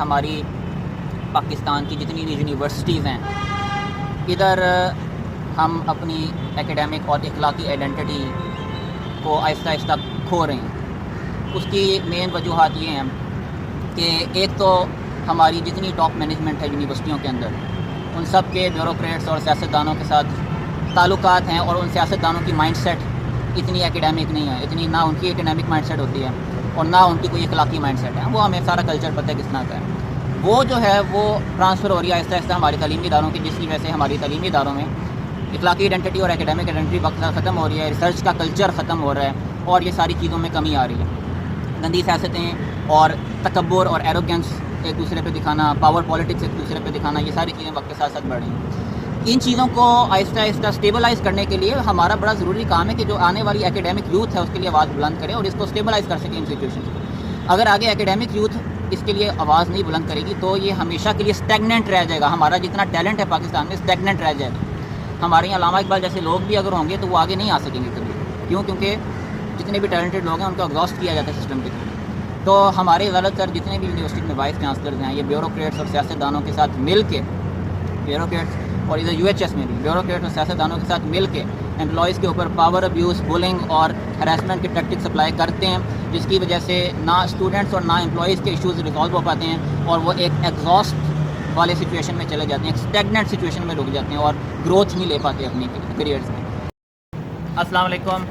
ہماری پاکستان کی جتنی بھی یونیورسٹیز ہیں ادھر ہم اپنی ایکیڈیمک اور اخلاقی آئیڈینٹی کو آہستہ آہستہ کھو رہے ہیں۔ اس کی مین وجوہات یہ ہیں کہ ایک تو ہماری جتنی ٹاپ مینجمنٹ ہے یونیورسٹیوں کے اندر ان سب کے بیوروکریٹس اور سیاستدانوں کے ساتھ تعلقات ہیں، اور ان سیاستدانوں کی مائنڈ سیٹ اتنی ایکیڈیمک نہیں ہے، اتنی نہ ان کی ایکیڈیمک مائنڈ سیٹ ہوتی ہے اور نہ ان کی کوئی اخلاقی مائنڈ سیٹ ہے۔ وہ ہمیں سارا کلچر پتہ ہے کس طرح کا ہے، وہ جو ہے وہ ٹرانسفر ہو رہی ہے آہستہ آہستہ ہمارے تعلیمی اداروں کی، جس کی وجہ سے ہماری تعلیمی اداروں میں اخلاقی آئیڈینٹی اور ایکیڈیمک آئیڈینٹی وقت ختم ہو رہی ہے، ریسرچ کا کلچر ختم ہو رہا ہے، اور یہ ساری چیزوں میں کمی آ رہی ہے۔ گندی سیاستیں اور تکبر اور ایروگنس ایک دوسرے پہ دکھانا، پاور پالیٹکس ایک دوسرے پہ دکھانا، یہ ساری چیزیں وقت کے ساتھ ساتھ بڑھ رہی ہیں۔ ان چیزوں کو آہستہ آہستہ اسٹیبلائز کرنے کے لیے ہمارا بڑا ضروری کام ہے کہ جو آنے والی ایکیڈیمک یوتھ ہے اس کے لیے آواز بلند کرے اور اس کو اسٹیبلائز کر سکے انسٹیٹیوشنز کو۔ اگر آگے ایکیڈیمک یوتھ اس کے لیے آواز نہیں بلند کرے گی تو یہ ہمیشہ کے لیے اسٹیگننٹ رہ جائے گا۔ ہمارا جتنا ٹیلنٹ ہے پاکستان میں اسٹیگننٹ رہ جائے گا۔ ہمارے یہاں علامہ اقبال جیسے لوگ بھی اگر ہوں گے تو وہ آگے نہیں آ سکیں گے کبھی، کیونکہ جتنے بھی ٹیلنٹڈ لوگ ہیں ان کو ایگزاسٹ کیا جاتا ہے سسٹم کے تھرو۔ تو ہمارے زیادہ تر جتنے بھی یونیورسٹی میں وائس چانسلرز ہیں یہ بیوروکریٹس اور سیاستدانوں کے ساتھ مل کے، بیوروکریٹس اور ادھر یو ایچ ایس میں بھی بیوروکریٹس اور سیاستدانوں کے ساتھ مل کے امپلائیز کے اوپر پاور ابیوز، بولنگ اور ہراسمنٹ کے ٹیکٹکس اپلائی کرتے ہیں، جس کی وجہ سے نہ اسٹوڈنٹس اور نہ امپلائیز کے ایشوز ریزالو ہو پاتے ہیں، اور وہ ایک ایگزاسٹ والے سچویشن میں چلے جاتے ہیں، ایک اسٹیگننٹ سچویشن میں رک جاتے ہیں اور گروتھ نہیں لے پاتے اپنی کریئرز میں۔ السلام علیکم،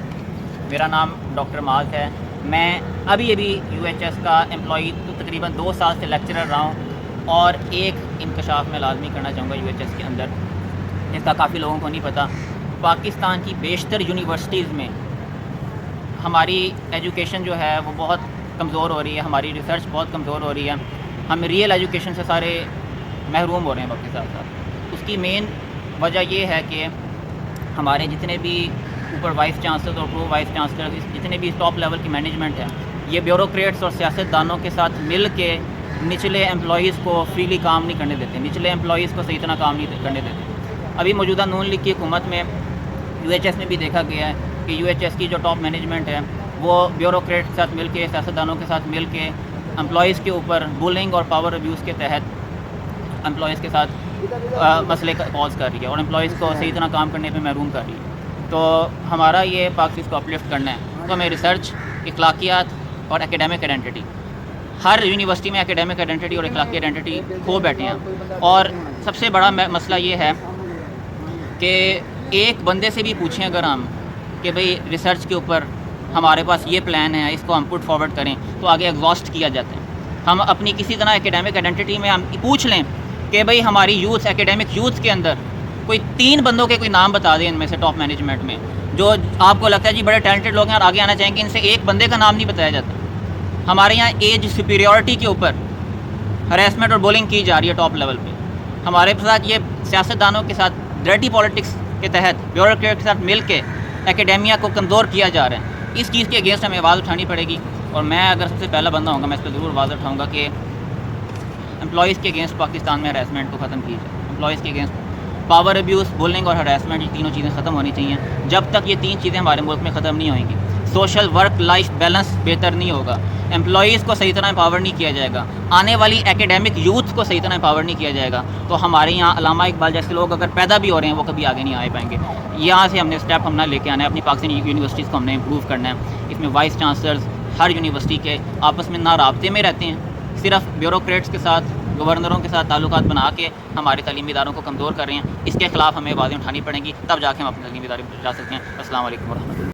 میرا نام ڈاکٹر معاذ ہے۔ میں ابھی یو ایچ ایس کا امپلائی تقریباً 2 سال سے لیکچرر رہا ہوں، اور ایک انکشاف میں لازمی کرنا چاہوں گا یو ایچ ایس کے اندر، جس کا کافی لوگوں کو نہیں پتہ۔ پاکستان کی بیشتر یونیورسٹیز میں ہماری ایجوکیشن جو ہے وہ بہت کمزور ہو رہی ہے، ہماری ریسرچ بہت کمزور ہو رہی ہے، ہم ریئل ایجوکیشن سے سارے محروم ہو رہے ہیں وقت کے ساتھ ساتھ۔ اس کی مین وجہ یہ ہے کہ ہمارے جتنے بھی اوپر وائس چانسلر اور پرو وائس چانسلر، جتنے بھی ٹاپ لیول کی مینجمنٹ ہے، یہ بیوروکریٹس اور سیاستدانوں کے ساتھ مل کے نچلے امپلائیز کو فریلی کام نہیں کرنے دیتے، نچلے امپلائیز کو صحیح طرح کام نہیں کرنے دیتے۔ ابھی موجودہ نون لیگ کی حکومت میں یو ایچ ایس میں بھی دیکھا گیا ہے کہ یو ایچ ایس کی جو ٹاپ مینجمنٹ ہے وہ بیوروکریٹ کے ساتھ مل کے، سیاستدانوں کے ساتھ مل کے امپلائیز کے اوپر بولنگ اور پاور ابیوز کے تحت امپلائیز کے ساتھ مسئلے کا کاز کر رہی ہے اور امپلائیز کو صحیح طرح کام کرنے پہ محروم کر رہی ہے۔ تو ہمارا یہ پاکستان کو اپلفٹ کرنا ہے، تو ہمیں ریسرچ، اخلاقیات اور ایکیڈیمک آئیڈینٹی، ہر یونیورسٹی میں ایکیڈیمک آئیڈینٹی اور اخلاقی آئیڈینٹی کھو بیٹھے ہیں۔ اور سب سے بڑا مسئلہ یہ ہے کہ ایک بندے سے بھی پوچھیں اگر ہم کہ بھئی ریسرچ کے اوپر ہمارے پاس یہ پلان ہے، اس کو ہم پٹ فارورڈ کریں، تو آگے ایگزاسٹ کیا جاتا ہے۔ ہم اپنی کسی طرح ایکیڈیمک آئیڈینٹی میں ہم پوچھ لیں کہ بھئی ہماری یوتھ، ایکیڈیمک یوتھ کے اندر کوئی 3 بندوں کے کوئی نام بتا دیں ان میں سے ٹاپ مینجمنٹ میں، جو آپ کو لگتا ہے جی بڑے ٹیلنٹڈ لوگ ہیں اور آگے آنا چاہیں گے، ان سے ایک بندے کا نام نہیں بتایا جاتا۔ ہمارے یہاں ایج سپیریورٹی کے اوپر ہراسمنٹ اور بولنگ کی جا رہی ہے ٹاپ لیول پہ۔ ہمارے ساتھ یہ سیاستدانوں کے ساتھ ڈرٹی پالیٹکس کے تحت بیوروکریٹ کے ساتھ مل کے ایکیڈیمیا کو کمزور کیا جا رہا ہے۔ اس چیز کے اگینسٹ ہمیں آواز اٹھانی پڑے گی، اور میں اگر سب سے پہلا بندہ ہوں گا میں اس پہ ضرور آواز اٹھاؤں گا کہ امپلائیز کے اگینسٹ پاکستان میں ہراسمنٹ کو ختم کی جائے۔ امپلائیز کے اگینسٹ پاور ابیوز، بولنگ اور ہراسمنٹ، یہ تینوں چیزیں ختم ہونی چاہیے۔ جب تک یہ 3 چیزیں ہمارے ملک میں ختم نہیں ہوئیں گی، سوشل ورک لائف بیلنس بہتر نہیں ہوگا، امپلائیز کو صحیح طرح امپاور نہیں کیا جائے گا، آنے والی ایکیڈیمک یوتھ کو صحیح طرح امپاور نہیں کیا جائے گا، تو ہمارے یہاں علامہ اقبال جیسے لوگ اگر پیدا بھی ہو رہے ہیں وہ کبھی آگے نہیں آ پائیں گے۔ یہاں سے ہم نے اسٹیپ ہم نہ لے کے آنا ہے، اپنی پاکستانی یونیورسٹیز کو ہم نے امپروو کرنا ہے۔ اس میں وائس چانسلرز ہر یونیورسٹی کے آپس میں نہ رابطے میں رہتے ہیں، صرف بیوروکریٹس کے ساتھ، گورنروں کے ساتھ تعلقات بنا کے ہمارے تعلیمی اداروں کو کمزور کر رہے ہیں۔ اس کے خلاف ہمیں آوازیں اٹھانی پڑیں گی، تب جا کے ہم اپنے تعلیمی ادارے جا سکتے ہیں۔ السلام علیکم ورحمۃ اللہ۔